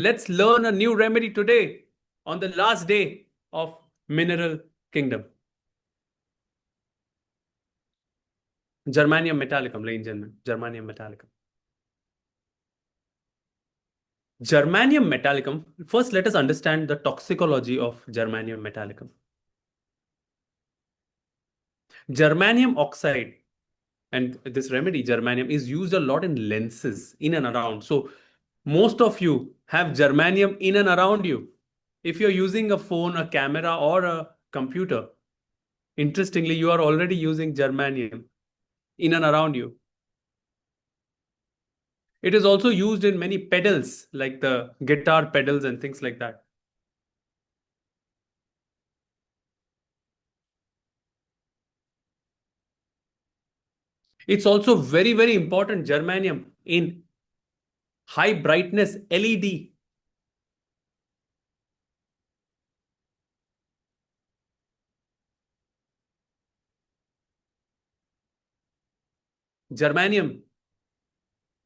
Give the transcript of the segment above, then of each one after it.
Let's learn a new remedy today on the last day of Mineral Kingdom. Germanium metallicum, ladies and gentlemen. Germanium metallicum. Germanium metallicum. First, let us understand the toxicology of germanium metallicum. Germanium oxide and this remedy, germanium, is used a lot in lenses in and around. So, most of you have germanium in and around you. If you're using a phone, a camera, or a computer, interestingly, you are already using germanium in and around you. It is also used in many pedals, like the guitar pedals and things like that. It's also very, very important, germanium, in high brightness LED. Germanium,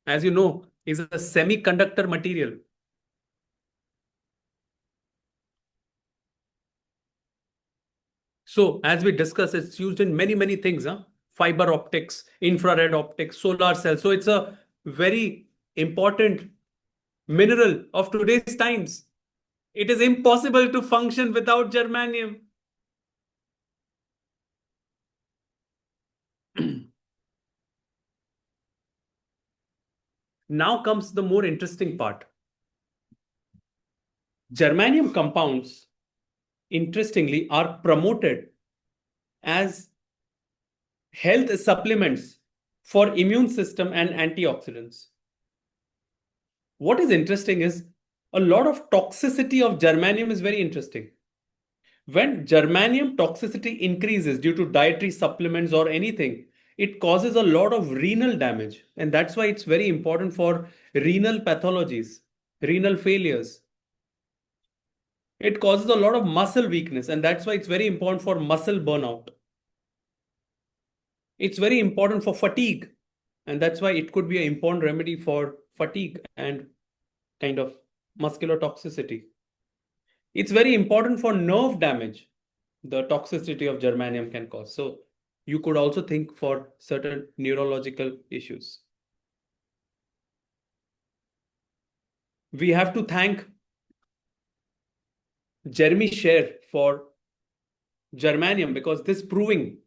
as you know, is a semiconductor material. So, as we discussed, it's used in many, many things, huh? Fiber optics, infrared optics, solar cells. So, it's a very important mineral of today's times. It is impossible to function without germanium. Now comes the more interesting part. Germanium compounds, interestingly, are promoted as health supplements for immune system and antioxidants. What is interesting is a lot of toxicity of germanium is very interesting. When germanium toxicity increases due to dietary supplements or anything, it causes a lot of renal damage. And that's why it's very important for renal pathologies, renal failures. It causes a lot of muscle weakness, and that's why it's very important for muscle burnout. It's very important for fatigue, and that's why it could be an important remedy for fatigue and kind of muscular toxicity. It's very important for nerve damage, the toxicity of germanium can cause. So you could also think for certain neurological issues. We have to thank Jeremy Sher for germanium, because this proving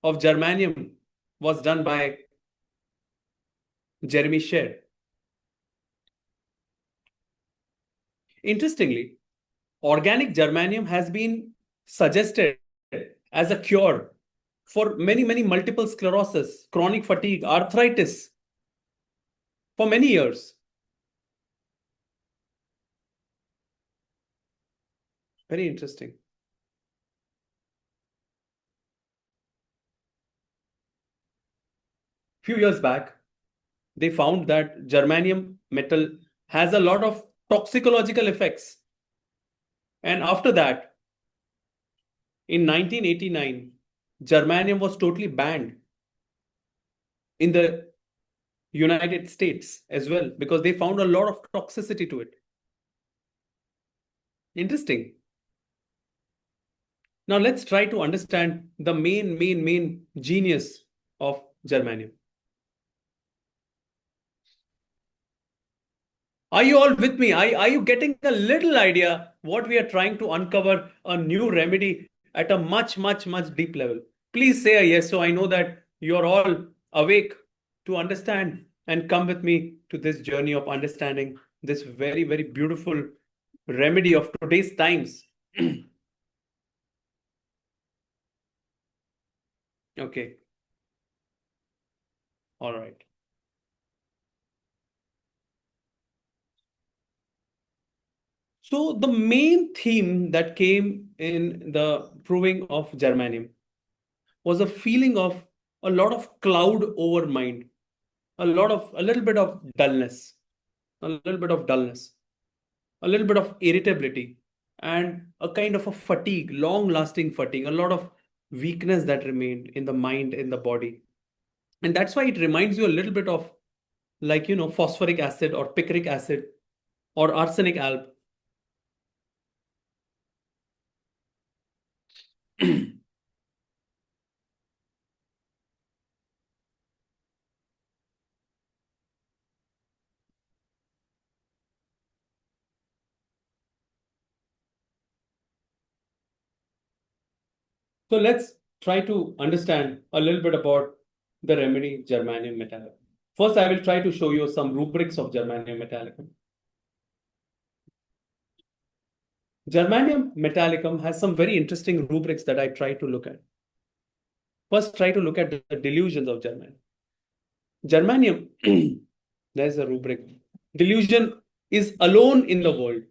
of germanium was done by Jeremy Sher. Interestingly, organic germanium has been suggested as a cure for many, many multiple sclerosis, chronic fatigue, arthritis for many years. Very interesting. Few years back, they found that germanium metal has a lot of toxicological effects. And after that, in 1989, germanium was totally banned in the United States as well, because they found a lot of toxicity to it. Interesting. Now let's try to understand the main genius of germanium. Are you all with me? Are you getting a little idea what we are trying to uncover, a new remedy at a much deep level? Please say a yes, so I know that you are all awake to understand and come with me to this journey of understanding this very beautiful remedy of today's times. Okay, all right. So the main theme that came in the proving of germanium was a feeling of a lot of cloud over mind, a little bit of dullness, a little bit of dullness, a little bit of irritability, and a kind of a fatigue, long lasting fatigue, a lot of weakness that remained in the mind, in the body. And that's why it reminds you a little bit of, like, phosphoric acid or picric acid. or arsenic alb. So let's try to understand a little bit about the remedy germanium metallicum. First, I will try to show you some rubrics of germanium metallicum. Germanium metallicum has some very interesting rubrics that I try to look at. First, try to look at the delusions of germanium. Germanium, there's a rubric. Delusion is alone in the world.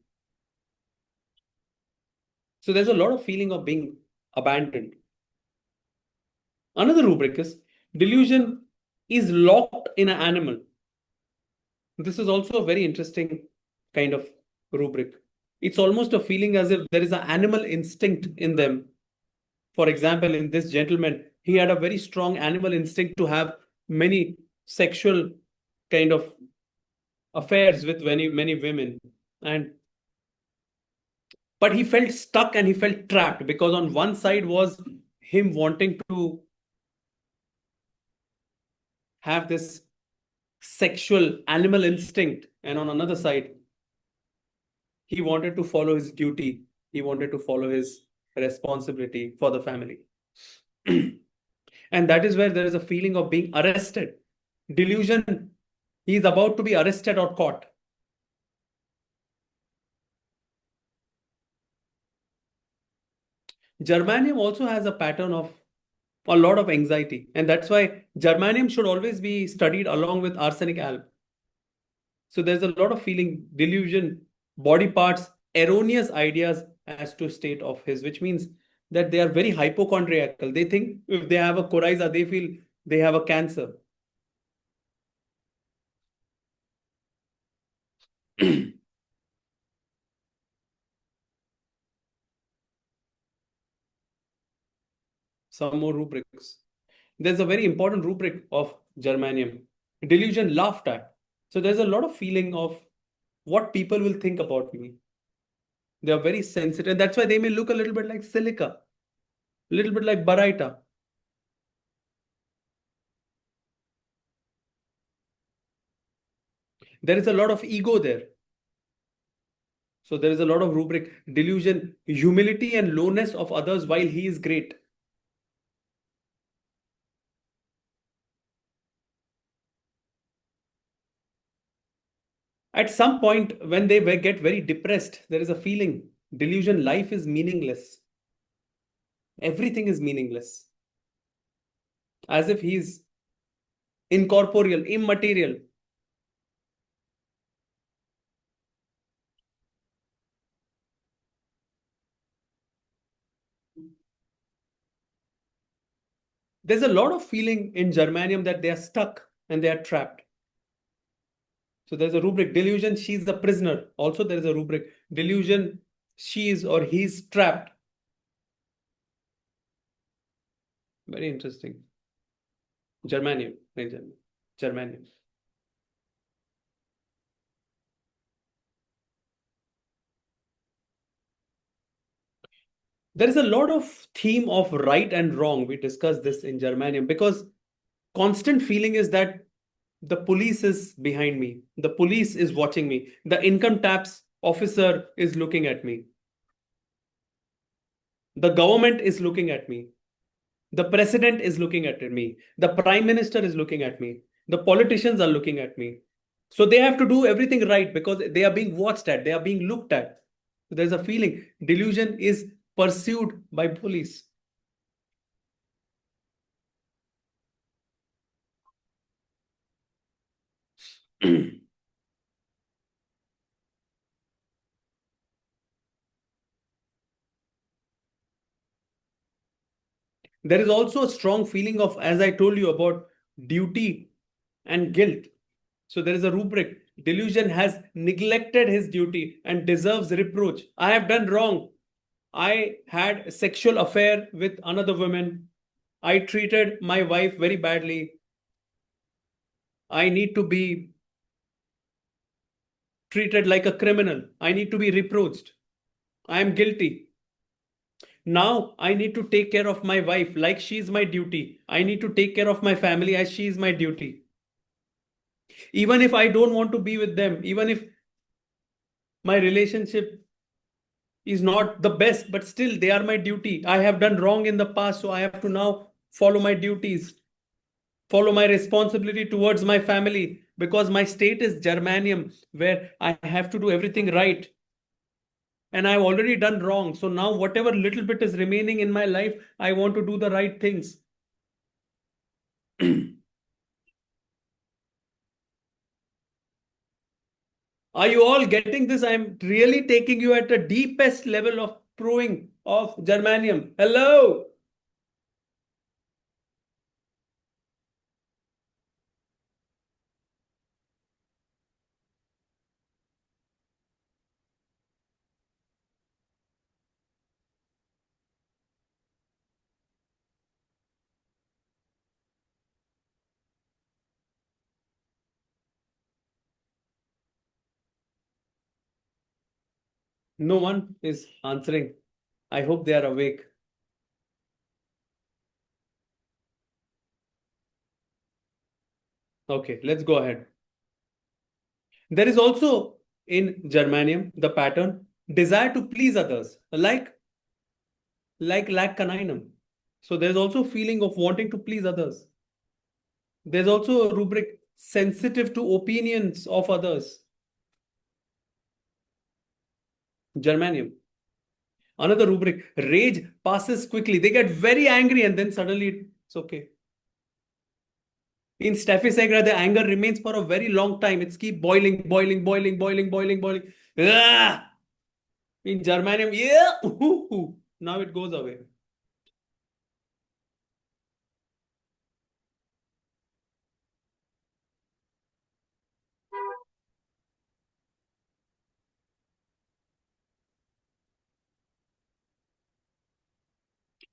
So there's a lot of feeling of being abandoned. Another rubric is delusion is locked in an animal. This is also a very interesting kind of rubric. It's almost a feeling as if there is an animal instinct in them. For example, in this gentleman, he had a very strong animal instinct to have many sexual kind of affairs with many women. And but he felt stuck and he felt trapped because on one side was him wanting to have this sexual animal instinct, and on another side he wanted to follow his duty, he wanted to follow his responsibility for the family. And that is where there is a feeling of being arrested. Delusion, he is about to be arrested or caught. Germanium also has a pattern of a lot of anxiety, and that's why germanium should always be studied along with arsenic alb. So there's a lot of feeling, delusion, body parts, erroneous ideas as to state of his, which means that they are very hypochondriacal. They think if they have a coryza, they feel they have a cancer. Some more rubrics. There's a very important rubric of germanium. Delusion laughed at. So there's a lot of feeling of what people will think about me. They are very sensitive. That's why they may look a little bit like silica, a little bit like baryta. There is a lot of ego there. So there is a lot of rubric delusion, humility and lowness of others while he is great. At some point, when they get very depressed, there is a feeling delusion, life is meaningless. Everything is meaningless. As if he is incorporeal, immaterial. There's a lot of feeling in germanium that they are stuck and they are trapped. So there's a rubric delusion, she's the prisoner. Also, there is a rubric delusion, she is or he's trapped. Very interesting. Germanium, Germanium. There is a lot of theme of right and wrong. We discussed this in Germanium because constant feeling is that the police is behind me. The police is watching me. The income tax officer is looking at me. The government is looking at me. The president is looking at me. The prime minister is looking at me. The politicians are looking at me. So they have to do everything right because they are being watched at, they are being looked at. So there's a feeling delusion is pursued by police. There is also a strong feeling of, as I told you, about duty and guilt. So there is a rubric. Delusion has neglected his duty and deserves reproach. I have done wrong. I had a sexual affair with another woman. I treated my wife very badly. I need to be treated like a criminal. I need to be reproached. I am guilty. Now I need to take care of my wife like she is my duty. I need to take care of my family as she is my duty. Even if I don't want to be with them, even if my relationship is not the best, but still they are my duty. I have done wrong in the past, so I have to now follow my duties, follow my responsibility towards my family because my state is Germanium, where I have to do everything right. And I've already done wrong. So now, whatever little bit is remaining in my life, I want to do the right things. Are you all getting this? I'm really taking you at the deepest level of proving of Germanium. Hello. No one is answering. I hope they are awake. Okay, let's go ahead. There is also in Germanium the pattern desire to please others, like lac caninum. So there's also feeling of wanting to please others. There's also a rubric sensitive to opinions of others. Germanium. Another rubric rage passes quickly. They get very angry and then suddenly it's okay. In Staphysagra, the anger remains for a very long time. It's keep boiling, boiling, boiling, boiling, boiling, boiling. Ah! In Germanium, yeah, now it goes away.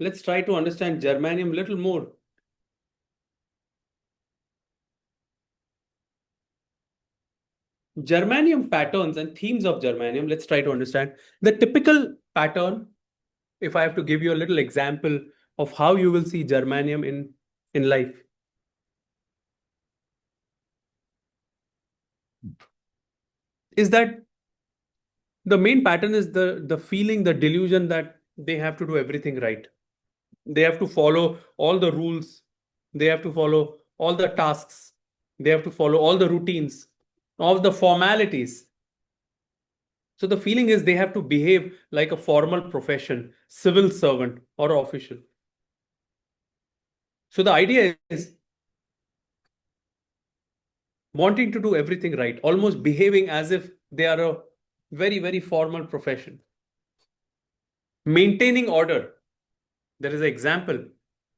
Let's try to understand Germanium a little more. Germanium patterns and themes of Germanium, let's try to understand. The typical pattern, if I have to give you a little example of how you will see Germanium in life, is that the main pattern is the feeling, the delusion that they have to do everything right. They have to follow all the rules. They have to follow all the tasks. They have to follow all the routines, all the formalities. So the feeling is they have to behave like a formal profession, civil servant, or official. So the idea is wanting to do everything right, almost behaving as if they are a very, very formal profession. Maintaining order. There is an example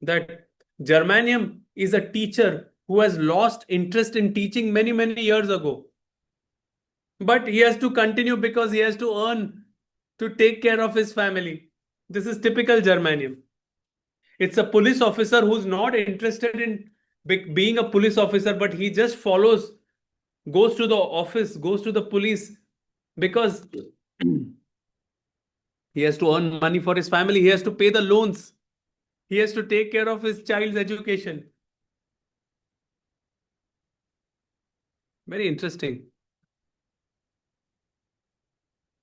that Germanium is a teacher who has lost interest in teaching many, many years ago. But he has to continue because he has to earn to take care of his family. This is typical Germanium. It's a police officer who's not interested in being a police officer, but he just follows, goes to the office, goes to the police because he has to earn money for his family. He has to pay the loans. He has to take care of his child's education. Very interesting.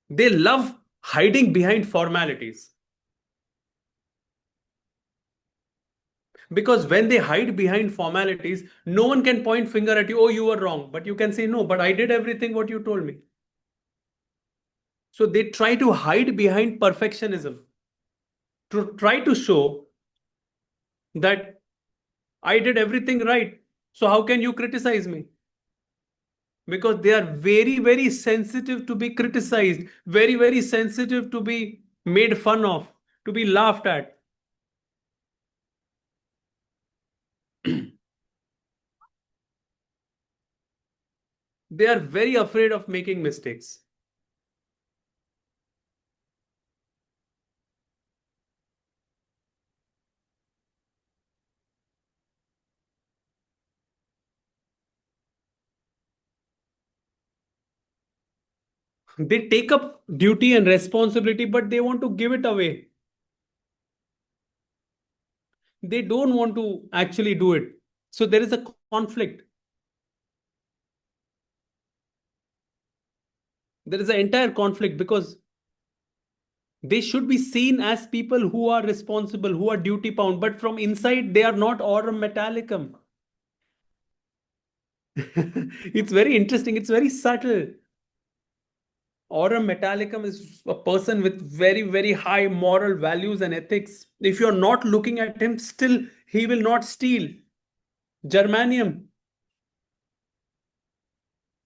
They love hiding behind formalities because when they hide behind formalities, no one can point finger at you. Oh, you were wrong. But you can say no. But I did everything what you told me. So they try to hide behind perfectionism to try to show that I did everything right. So how can you criticize me? Because they are very, very sensitive to be criticized, very, very sensitive to be made fun of, to be laughed at. They are very afraid of making mistakes. They take up duty and responsibility, but they want to give it away. They don't want to actually do it. So there is a conflict. There is an entire conflict because they should be seen as people who are responsible, who are duty bound, but from inside they are not aurum metallicum. It's very interesting. It's very subtle. Aurum metallicum is a person with very, very high moral values and ethics. If you're not looking at him, still he will not steal. Germanium.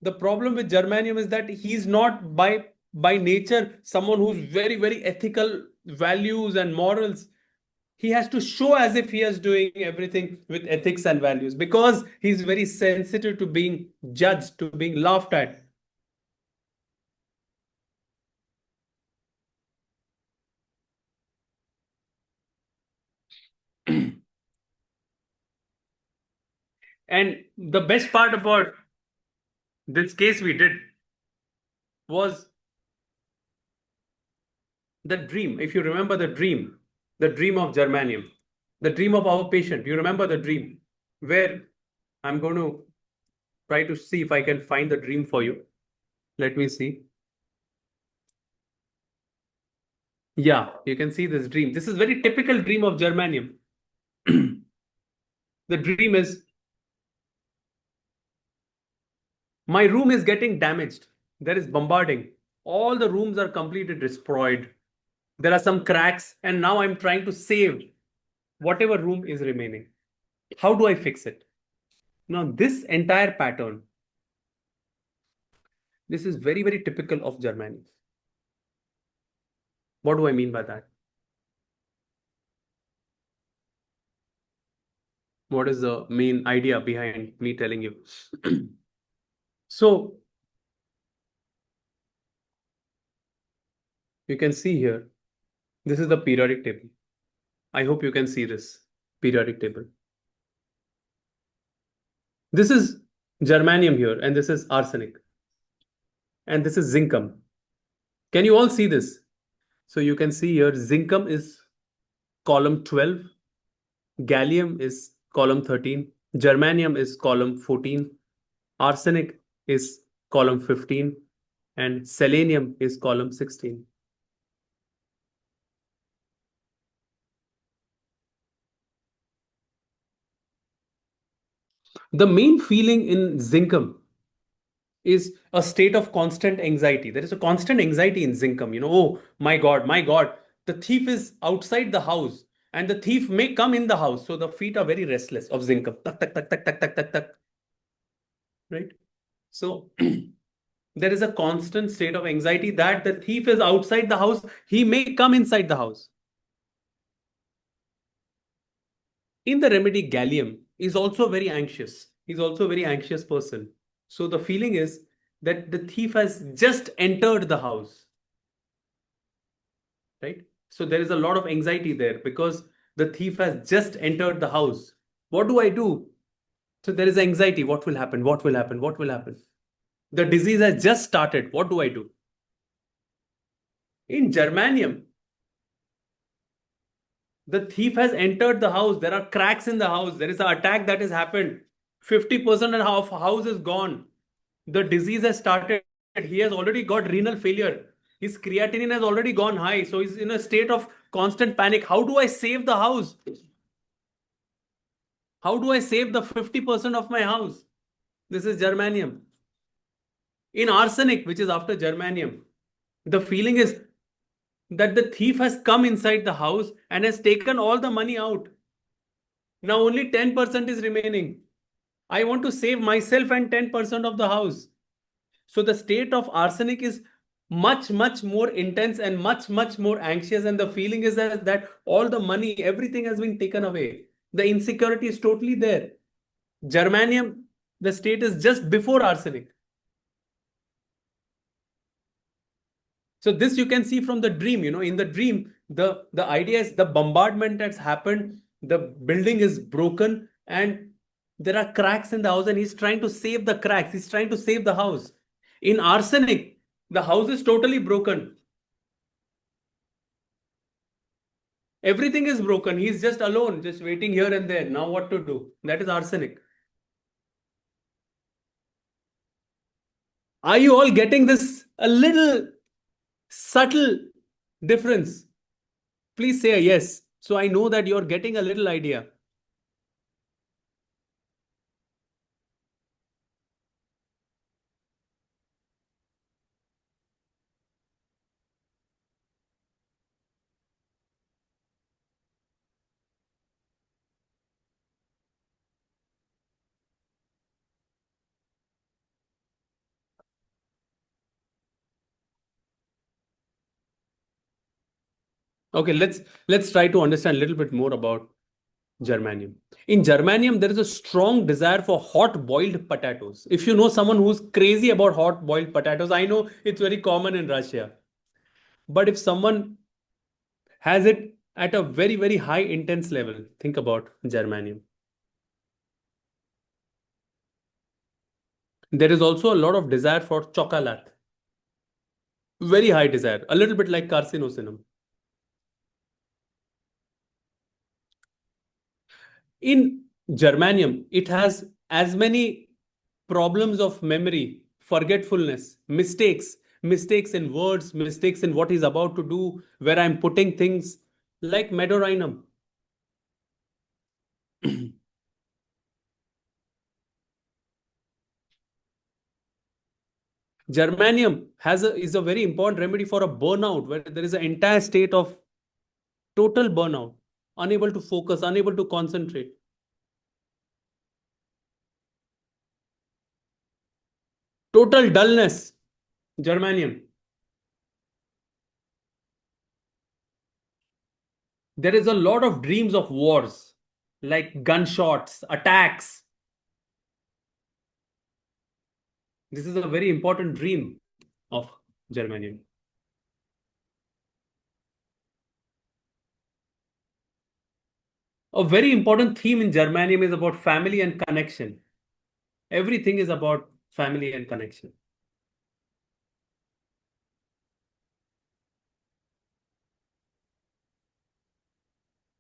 The problem with Germanium is that he's not by nature someone who's very, very ethical values and morals. He has to show as if he is doing everything with ethics and values because he's very sensitive to being judged, to being laughed at. And the best part about this case we did was the dream. If you remember the dream of Germanium, the dream of our patient, you remember the dream where I'm going to try to see if I can find the dream for you. Let me see. Yeah, you can see this dream. This is very typical dream of Germanium. The dream is my room is getting damaged. There is bombarding. All the rooms are completely destroyed. There are some cracks, and now I'm trying to save whatever room is remaining. How do I fix it? Now, this entire pattern, this is very, very typical of Germany. What do I mean by that? What is the main idea behind me telling you? So, you can see here, this is the periodic table. I hope you can see this periodic table. This is germanium here, and this is arsenic. And this is zincum. Can you all see this? So you can see here, zincum is column 12, gallium is column 13, germanium is column 14, arsenic is column 15, and selenium is column 16. The main feeling in zincum is a state of constant anxiety. There is a constant anxiety in zincum. Oh my God, the thief is outside the house and the thief may come in the house. So the feet are very restless of zincum. Tak, tak, tak, tak, tak, tak, tak, tak. Right? So there is a constant state of anxiety that the thief is outside the house. He may come inside the house. In the remedy, gallium is also very anxious. He's also a very anxious person. So the feeling is that the thief has just entered the house. Right? So there is a lot of anxiety there because the thief has just entered the house. What do I do? So there is anxiety. What will happen? What will happen? What will happen? The disease has just started. What do I do? In germanium, the thief has entered the house. There are cracks in the house. There is an attack that has happened. 50% of house is gone. The disease has started. He has already got renal failure. His creatinine has already gone high. So he's in a state of constant panic. How do I save the house? How do I save the 50% of my house? This is germanium. In arsenic, which is after germanium, the feeling is that the thief has come inside the house and has taken all the money out. Now only 10% is remaining. I want to save myself and 10% of the house. So the state of arsenic is much, much more intense and much, much more anxious. And the feeling is that all the money, everything has been taken away. The insecurity is totally there. Germanium, the state is just before arsenic. So this you can see from the dream. In the dream, the idea is the bombardment that's happened, the building is broken, and there are cracks in the house, and he's trying to save the cracks. He's trying to save the house. In arsenic, The house is totally broken. Everything is broken. He's just alone, just waiting here and there. Now what to do? That is arsenic. Are you all getting this a little subtle difference? Please say a yes. So I know that you're getting a little idea. Okay, let's try to understand a little bit more about germanium. In germanium, there is a strong desire for hot boiled potatoes. If you know someone who's crazy about hot boiled potatoes, I know it's very common in Russia. But if someone has it at a very, very high intense level, think about germanium. There is also a lot of desire for chocolate. Very high desire, a little bit like carcinosinum. In germanium, it has as many problems of memory, forgetfulness, mistakes in words, mistakes in what he's about to do, where I'm putting things like medorinum. Germanium is a very important remedy for a burnout where there is an entire state of total burnout, unable to focus, unable to concentrate, total dullness. Germanium. There is a lot of dreams of wars, like gunshots, attacks. This is a very important dream of germanium. A very important theme in germanium is about family and connection. Everything is about family and connection.